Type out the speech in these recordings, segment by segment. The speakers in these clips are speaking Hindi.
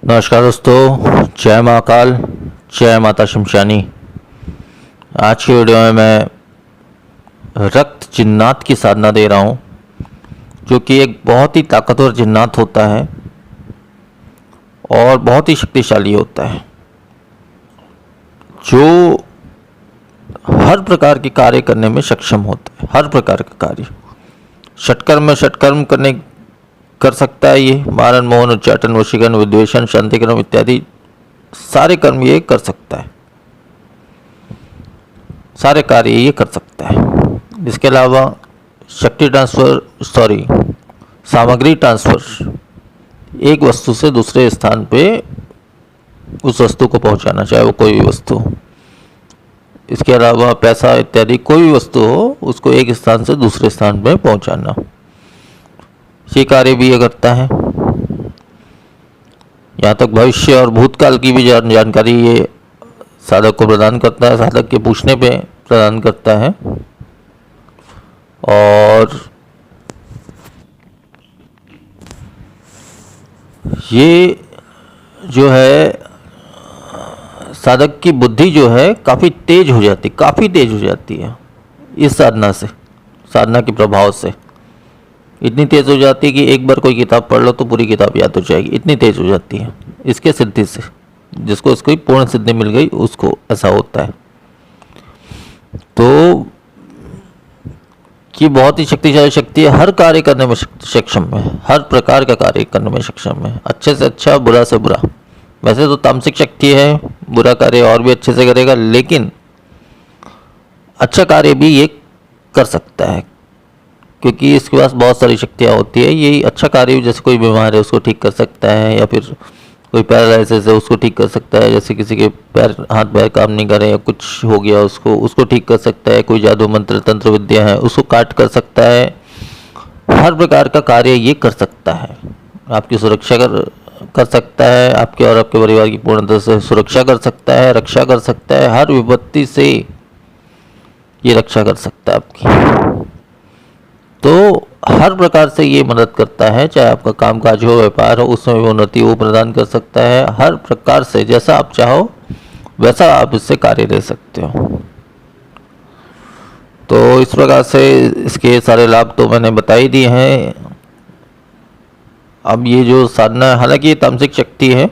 नमस्कार दोस्तों, जय महाकाल, जय माता शमशानी। आज की वीडियो में मैं रक्त जिन्नात की साधना दे रहा हूँ, जो कि एक बहुत ही ताकतवर जिन्नात होता है और बहुत ही शक्तिशाली होता है, जो हर प्रकार के कार्य करने में सक्षम होता है। हर प्रकार का कार्य षटकर्म में षटकर्म कर सकता है। ये मारण, मोहन, उच्चाटन, वशीकरण, विद्वेषण, शांतिकरण इत्यादि सारे कर्म ये कर सकता है, सारे कार्य ये कर सकता है। इसके अलावा शक्ति ट्रांसफर सामग्री ट्रांसफर, एक वस्तु से दूसरे स्थान पे उस वस्तु को पहुंचाना, चाहे वो कोई भी वस्तु हो। इसके अलावा पैसा इत्यादि कोई भी वस्तु हो, उसको एक स्थान से दूसरे स्थान पे पहुंचाना, ये कार्य भी ये करता है। यहाँ तक भविष्य और भूतकाल की भी जानकारी ये साधक को प्रदान करता है, साधक के पूछने पे प्रदान करता है। और ये जो है साधक की बुद्धि जो है काफ़ी तेज हो जाती है इस साधना के प्रभाव से। इतनी तेज़ हो जाती है कि एक बार कोई किताब पढ़ लो तो पूरी किताब याद हो जाएगी, इतनी तेज़ हो जाती है इसके सिद्धि से। जिसको इसको पूर्ण सिद्धि मिल गई उसको ऐसा होता है। तो कि बहुत ही शक्तिशाली शक्ति है, हर कार्य करने में सक्षम है, हर प्रकार का कार्य करने में सक्षम है, अच्छे से अच्छा, बुरा से बुरा। वैसे तो तामसिक शक्ति है, बुरा कार्य और भी अच्छे से करेगा, लेकिन अच्छा कार्य भी ये कर सकता है क्योंकि इसके पास बहुत सारी शक्तियाँ होती है। यही अच्छा कार्य, जैसे कोई बीमार है उसको ठीक कर सकता है, या फिर कोई पैरालिसिस है उसको ठीक कर सकता है, जैसे किसी के हाथ पैर काम नहीं कर रहे या कुछ हो गया उसको ठीक कर सकता है। कोई जादू मंत्र तंत्र विद्या है उसको काट कर सकता है। हर प्रकार का कार्य ये कर सकता है। आपकी सुरक्षा कर सकता है, आपके और आपके परिवार की पूर्णतः से सुरक्षा कर सकता है, रक्षा कर सकता है। हर विपत्ति से ये रक्षा कर सकता है आपकी। तो हर प्रकार से ये मदद करता है, चाहे आपका कामकाज हो, व्यापार हो, उसमें भी उन्नति वो प्रदान कर सकता है। हर प्रकार से जैसा आप चाहो वैसा आप इससे कार्य ले सकते हो। तो इस प्रकार से इसके सारे लाभ तो मैंने बता ही दिए हैं। अब ये जो साधना है, हालांकि ये तामसिक शक्ति है,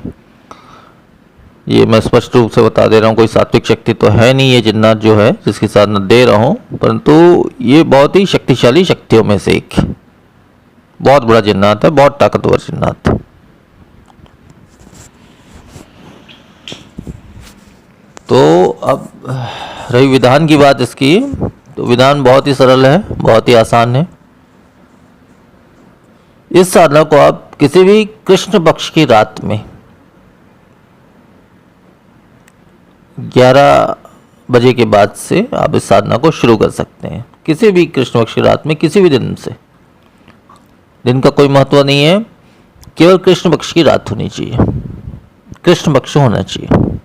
ये मैं स्पष्ट रूप से बता दे रहा हूँ, कोई सात्विक शक्ति तो है नहीं ये जिन्नात जो है जिसकी साधना दे रहा हूँ, परंतु ये बहुत ही शक्तिशाली शक्तियों में से एक बहुत बड़ा जिन्नात है, बहुत ताकतवर जिन्नात। तो अब रही विधान की बात इसकी, तो विधान बहुत ही सरल है, बहुत ही आसान है। इस साधना को आप किसी भी कृष्ण पक्ष की रात में 11 बजे के बाद से आप इस साधना को शुरू कर सकते हैं। किसी भी कृष्ण पक्ष की रात में, किसी भी दिन से, दिन का कोई महत्व नहीं है, केवल कृष्ण पक्ष की रात होनी चाहिए, कृष्ण पक्ष होना चाहिए।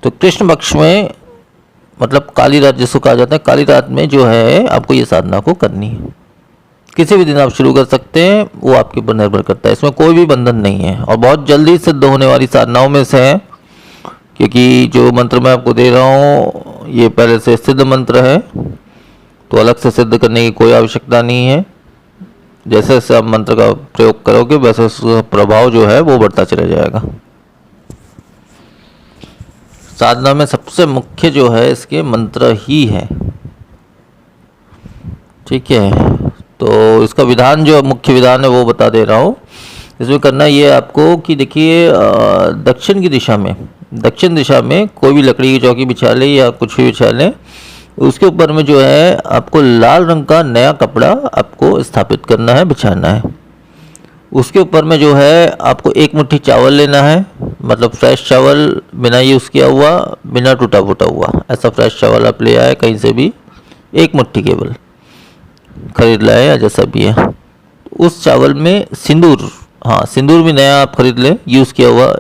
तो कृष्ण पक्ष में मतलब काली रात जिसको कहा जाता है, काली रात में जो है आपको ये साधना को करनी है। किसी भी दिन आप शुरू कर सकते हैं, वो आपके ऊपर निर्भर करता है, इसमें कोई भी बंधन नहीं है और बहुत जल्दी सिद्ध होने वाली साधनाओं में से है। क्योंकि जो मंत्र मैं आपको दे रहा हूँ ये पहले से सिद्ध मंत्र है, तो अलग से सिद्ध करने की कोई आवश्यकता नहीं है। जैसे जैसे आप मंत्र का प्रयोग करोगे वैसे उसका प्रभाव जो है वो बढ़ता चला जाएगा। साधना में सबसे मुख्य जो है इसके मंत्र ही है, ठीक है। तो इसका विधान जो मुख्य विधान है वो बता दे रहा हूँ। इसमें करना ये आपको कि देखिए, दक्षिण दिशा में कोई भी लकड़ी की चौकी बिछा ले या कुछ भी बिछा ले, उसके ऊपर में जो है आपको लाल रंग का नया कपड़ा आपको स्थापित करना है, बिछाना है। उसके ऊपर में जो है आपको एक मुट्ठी चावल लेना है, मतलब फ्रेश चावल, बिना यूज़ किया हुआ, बिना टूटा फूटा हुआ, ऐसा फ्रेश चावल आप ले आए कहीं से भी, एक मुट्ठी केवल खरीद लाए या जैसा भी है। उस चावल में सिंदूर, हाँ सिंदूर भी नया आप खरीद लें, यूज़ किया हुआ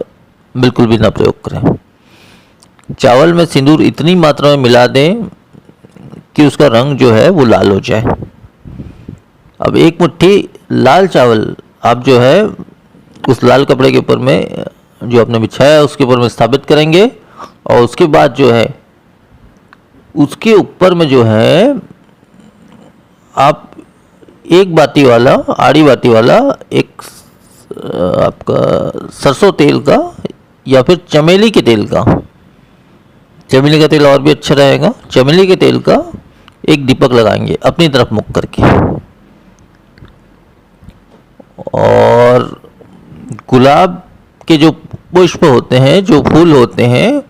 बिल्कुल भी ना प्रयोग करें। चावल में सिंदूर इतनी मात्रा में मिला दें कि उसका रंग जो है वो लाल हो जाए। अब एक मुट्ठी लाल चावल आप जो है उस लाल कपड़े के ऊपर में जो आपने बिछाया है उसके ऊपर में स्थापित करेंगे। और उसके बाद जो है उसके ऊपर में जो है आप एक बाती वाला, आड़ी बाती वाला एक आपका सरसों तेल का या फिर चमेली के तेल का, चमेली का तेल और भी अच्छा रहेगा, चमेली के तेल का एक दीपक लगाएंगे अपनी तरफ मुख करके। और गुलाब के जो पुष्प होते हैं, जो फूल होते हैं,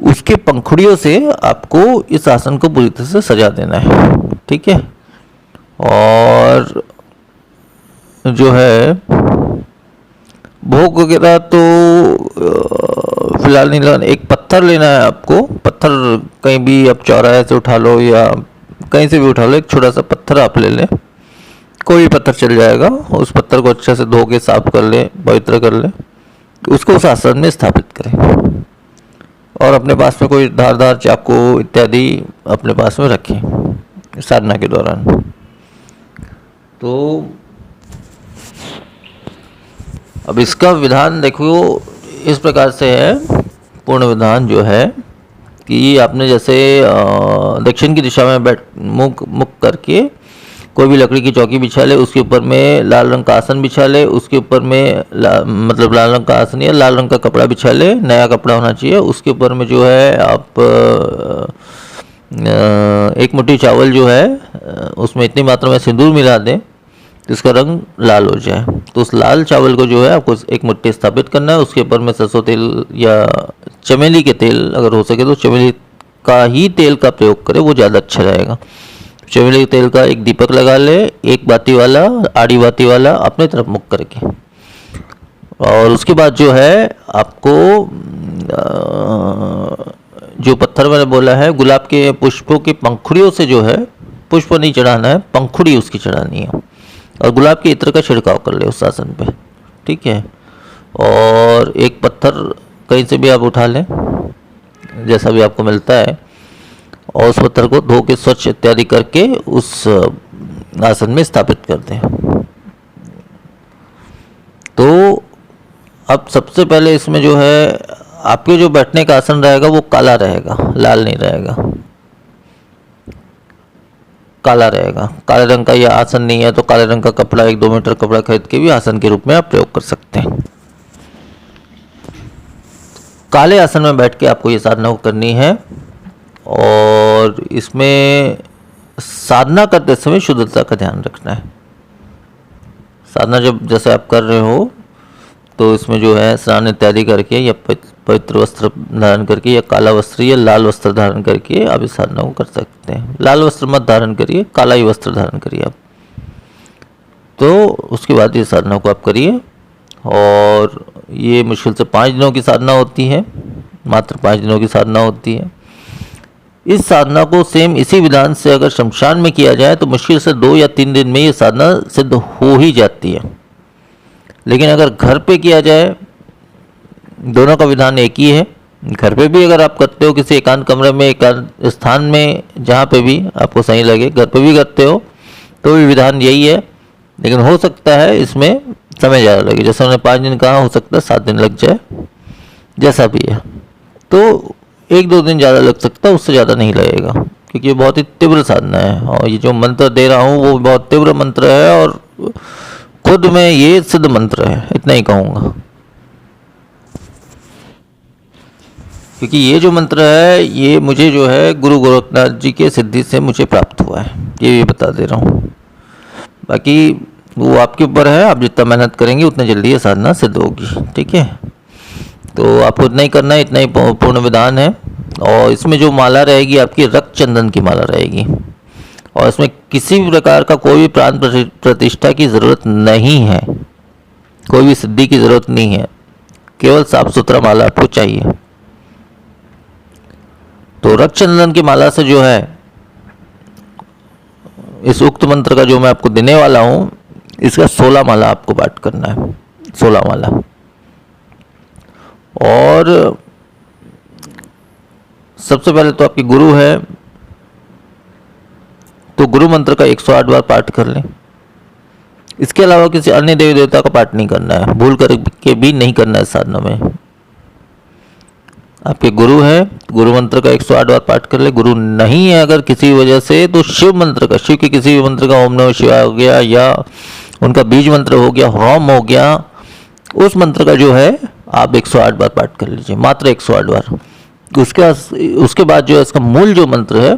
उसके पंखुड़ियों से आपको इस आसन को पूरी तरह से सजा देना है। ठीक है। और जो है भोग वगैरह तो फिलहाल नहीं लगाना। एक पत्थर लेना है आपको, पत्थर कहीं भी आप चौराहे से उठा लो या कहीं से भी उठा लो, एक छोटा सा पत्थर आप ले लें, कोई भी पत्थर चल जाएगा। उस पत्थर को अच्छे से धो के साफ कर लें, पवित्र कर लें, उसको उस आसन में स्थापित करें। और अपने पास में कोई धारदार चाकू इत्यादि अपने पास में रखें साधना के दौरान। तो अब इसका विधान देखो इस प्रकार से है। पूर्ण विधान जो है कि आपने जैसे दक्षिण की दिशा में मुख करके कोई भी लकड़ी की चौकी बिछा ले, उसके ऊपर में लाल रंग का आसन बिछा ले, उसके ऊपर में मतलब लाल रंग का आसन या लाल रंग का कपड़ा बिछा ले, नया कपड़ा होना चाहिए। उसके ऊपर में जो है आप एक मुट्ठी चावल जो है उसमें इतनी मात्रा में सिंदूर मिला दें तो इसका रंग लाल हो जाए। तो उस लाल चावल को जो है आपको एक मुट्ठी स्थापित करना है। उसके ऊपर में सरसों तेल या चमेली के तेल, अगर हो सके तो चमेली का ही तेल का प्रयोग करें, वो ज़्यादा अच्छा रहेगा। चमेली के तेल का एक दीपक लगा ले, एक बाती वाला, आड़ी बाती वाला, अपने तरफ मुख करके। और उसके बाद जो है आपको जो पत्थर मैंने बोला है, गुलाब के पुष्पों की पंखुड़ियों से जो है, पुष्प नहीं चढ़ाना है, पंखुड़ी उसकी चढ़ानी है। और गुलाब के इत्र का छिड़काव कर ले उस आसन पे। ठीक है। और एक पत्थर कहीं से भी आप उठा लें, जैसा भी आपको मिलता है, और उस पत्थर को धो के स्वच्छ इत्यादि करके उस आसन में स्थापित कर दें। तो अब सबसे पहले इसमें जो है आपके जो बैठने का आसन रहेगा वो काला रहेगा, लाल नहीं रहेगा, काला रहेगा। काले रंग का यह आसन नहीं है तो काले रंग का कपड़ा, 1-2 मीटर कपड़ा खरीद के भी आसन के रूप में आप प्रयोग कर सकते हैं। काले आसन में बैठ के आपको ये साधना करनी है। और इसमें साधना करते समय शुद्धता का ध्यान रखना है। साधना जब जैसे आप कर रहे हो तो इसमें जो है स्नान इत्यादि करके या पवित्र वस्त्र धारण करके या काला वस्त्र या लाल वस्त्र धारण करके आप इस साधना को कर सकते हैं। लाल वस्त्र मत धारण करिए, काला ही वस्त्र धारण करिए आप। तो उसके बाद ये साधना को आप करिए। और ये मुश्किल से 5 दिनों की साधना होती है, मात्र 5 दिनों की साधना होती है। इस साधना को सेम इसी विधान से अगर शमशान में किया जाए तो मुश्किल से 2 या 3 दिन में ये साधना सिद्ध हो ही जाती है। लेकिन अगर घर पे किया जाए, दोनों का विधान एक ही है। घर पे भी अगर आप करते हो किसी एकांत कमरे में, एकांत स्थान में, जहाँ पे भी आपको सही लगे, घर पे भी करते हो तो भी विधान यही है। लेकिन हो सकता है इसमें समय ज़्यादा लगे, जैसे उन्होंने 5 दिन कहा, हो सकता है 7 दिन लग जाए, जैसा भी है। तो 1-2 दिन ज़्यादा लग सकता है, उससे ज़्यादा नहीं लगेगा, क्योंकि ये बहुत ही तीव्र साधना है। और ये जो मंत्र दे रहा हूँ वो बहुत तीव्र मंत्र है और खुद में ये सिद्ध मंत्र है, इतना ही कहूँगा। क्योंकि ये जो मंत्र है ये मुझे जो है गुरु गोरखनाथ जी के सिद्धि से मुझे प्राप्त हुआ है, ये भी बता दे रहा हूँ। बाकी वो आपके ऊपर है, आप जितना मेहनत करेंगे उतना जल्दी ये साधना सिद्ध होगी। ठीक है। तो आपको इतना ही करना है, इतना ही पूर्ण विधान है। और इसमें जो माला रहेगी आपकी रक्त चंदन की माला रहेगी। और इसमें किसी भी प्रकार का कोई भी प्राण प्रतिष्ठा की ज़रूरत नहीं है, कोई भी सिद्धि की ज़रूरत नहीं है, केवल साफ सुथरा माला आपको चाहिए। तो रक्त चंदन की माला से जो है इस उक्त मंत्र का जो मैं आपको देने वाला हूँ, इसका 16 माला आपको पाठ करना है, 16 माला। और सबसे पहले तो आपके गुरु है तो गुरु मंत्र का 108 बार पाठ कर लें। इसके अलावा किसी अन्य देवी देवता का पाठ नहीं करना है, भूल करके भी नहीं करना है साधना में। आपके गुरु है, गुरु मंत्र का 108 बार पाठ कर ले। गुरु नहीं है अगर किसी वजह से, तो शिव मंत्र का, शिव के किसी भी मंत्र का, ओम नमः शिवाय हो गया या उनका बीज मंत्र हो गया, होम हो गया, उस मंत्र का जो है आप 108 बार पाठ कर लीजिए, मात्र 108 बार। उसके बाद जो है इसका मूल जो मंत्र है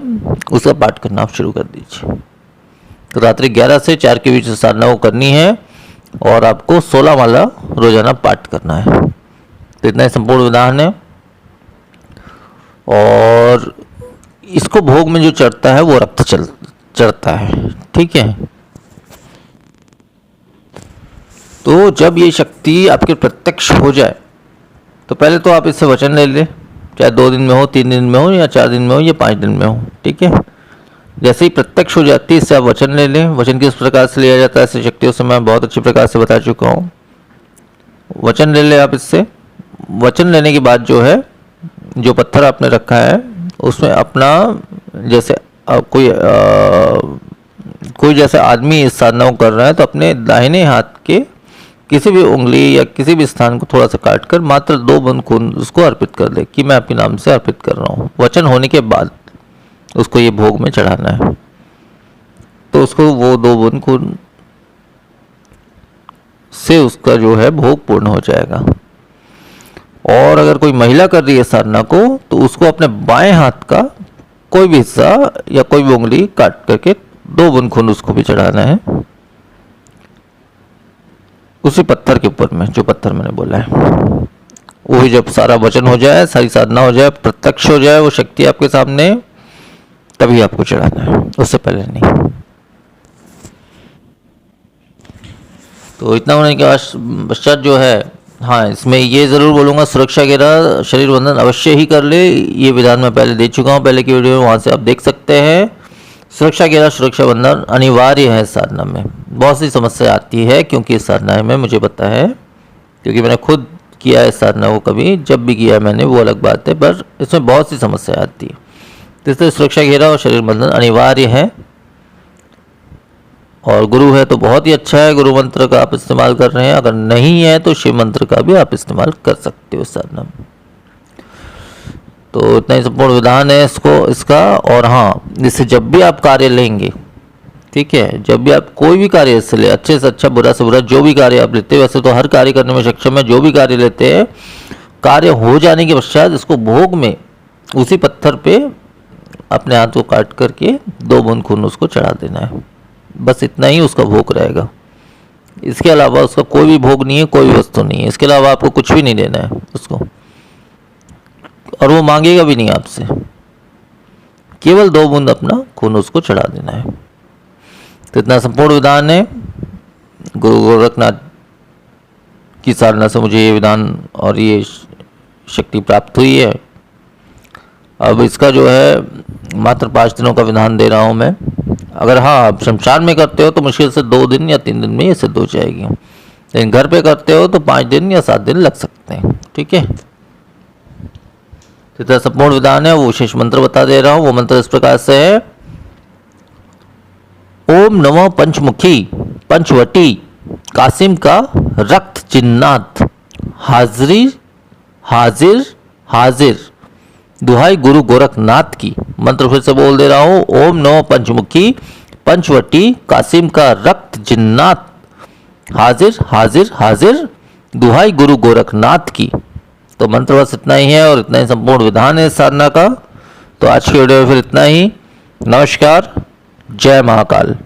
उसका पाठ करना आप शुरू कर दीजिए। तो रात्रि 11 से 4 के बीच साधना को करनी है और आपको 16 माला रोजाना पाठ करना है। तो इतना ही संपूर्ण विधान है। और इसको भोग में जो चढ़ता है वो रक्त चढ़ता है, ठीक है। तो जब ये शक्ति आपके प्रत्यक्ष हो जाए तो पहले तो आप इससे वचन ले लें, चाहे 2 दिन में हो, 3 दिन में हो, या 4 दिन में हो, या 5 दिन में हो, ठीक है। जैसे ही प्रत्यक्ष हो जाती है इससे आप वचन ले लें। वचन किस प्रकार से लिया जाता है ऐसी शक्तियों से मैं बहुत अच्छी प्रकार से बता चुका हूँ। वचन ले लें आप इससे। वचन लेने के बाद जो है, जो पत्थर आपने रखा है उसमें अपना, जैसे कोई जैसे आदमी इस साधना को कर रहा है तो अपने दाहिने हाथ के किसी भी उंगली या किसी भी स्थान को थोड़ा सा काट कर मात्र 2 बूंद खून उसको अर्पित कर दे कि मैं आपके नाम से अर्पित कर रहा हूँ। वचन होने के बाद उसको ये भोग में चढ़ाना है। तो उसको वो 2 बूंद खून से उसका जो है भोग पूर्ण हो जाएगा। और अगर कोई महिला कर रही है साधना को तो उसको अपने बाएं हाथ का कोई भी हिस्सा या कोई भी उंगली काट करके 2 बूंद खून उसको भी चढ़ाना है उसी पत्थर के ऊपर में, जो पत्थर मैंने बोला है। वही जब सारा वचन हो जाए, सारी साधना हो जाए, प्रत्यक्ष हो जाए वो शक्ति आपके सामने, तभी आपको चढ़ाना है, उससे पहले नहीं। तो इतना होने के पश्चात जो है, हाँ इसमें ये ज़रूर बोलूँगा, सुरक्षा घेरा शरीर बंधन अवश्य ही कर ले। ये विधान मैं पहले दे चुका हूँ पहले की वीडियो में, वहाँ से आप देख सकते हैं। सुरक्षा घेरा सुरक्षा बंधन अनिवार्य है साधना में। बहुत सी समस्या आती है क्योंकि इस साधना में मुझे पता है, क्योंकि मैंने खुद किया है इस साधना को, कभी जब भी किया है मैंने वो अलग बात है, पर इसमें बहुत सी समस्या आती है। तो इसलिए सुरक्षा घेरा और शरीर बंधन अनिवार्य है। और गुरु है तो बहुत ही अच्छा है, गुरु मंत्र का आप इस्तेमाल कर रहे हैं। अगर नहीं है तो शिव मंत्र का भी आप इस्तेमाल कर सकते हो इस साधना में। तो इतना ही संपूर्ण विधान है इसका। और हाँ, इससे जब भी आप कार्य लेंगे, ठीक है, जब भी आप कोई भी कार्य इससे ले, अच्छे से अच्छा, बुरा से बुरा, जो भी कार्य आप लेते हैं, वैसे तो हर कार्य करने में सक्षम है, जो भी कार्य लेते हैं, कार्य हो जाने के पश्चात इसको भोग में उसी पत्थर पे अपने हाथ को काट करके 2 बूंद खून उसको चढ़ा देना है। बस इतना ही उसका भोग रहेगा। इसके अलावा उसका कोई भी भोग नहीं है, कोई भी वस्तु नहीं है। इसके अलावा आपको कुछ भी नहीं देना है उसको, और वो मांगेगा भी नहीं आपसे। केवल 2 बूंद अपना खून उसको चढ़ा देना है। तो इतना संपूर्ण विधान है। गुरु गोरखनाथ की साधना से मुझे ये विधान और ये शक्ति प्राप्त हुई है। अब इसका जो है मात्र 5 दिनों का विधान दे रहा हूँ मैं। अगर हाँ आप शमशान में करते हो तो मुश्किल से 2 दिन या 3 दिन में ये सिद्ध हो जाएगी, लेकिन घर पे करते हो तो 5 दिन या 7 दिन लग सकते हैं, ठीक है। इतना संपूर्ण विधान है। वो विशेष मंत्र बता दे रहा हूँ। वो मंत्र इस प्रकार से है, ओम नमः पंचमुखी पंचवटी कासिम का रक्त चिन्नाथ हाजिर हाजिर हाजिर, दुहाई गुरु गोरखनाथ की। मंत्र फिर से बोल दे रहा हूं, ओम नमः पंचमुखी पंचवटी कासिम का रक्त जिन्नाथ हाजिर हाजिर हाजिर, दुहाई गुरु गोरखनाथ की। तो मंत्र बस इतना ही है और इतना ही संपूर्ण विधान है इस साधना का। तो आज की वीडियो में फिर इतना ही। नमस्कार, जय महाकाल।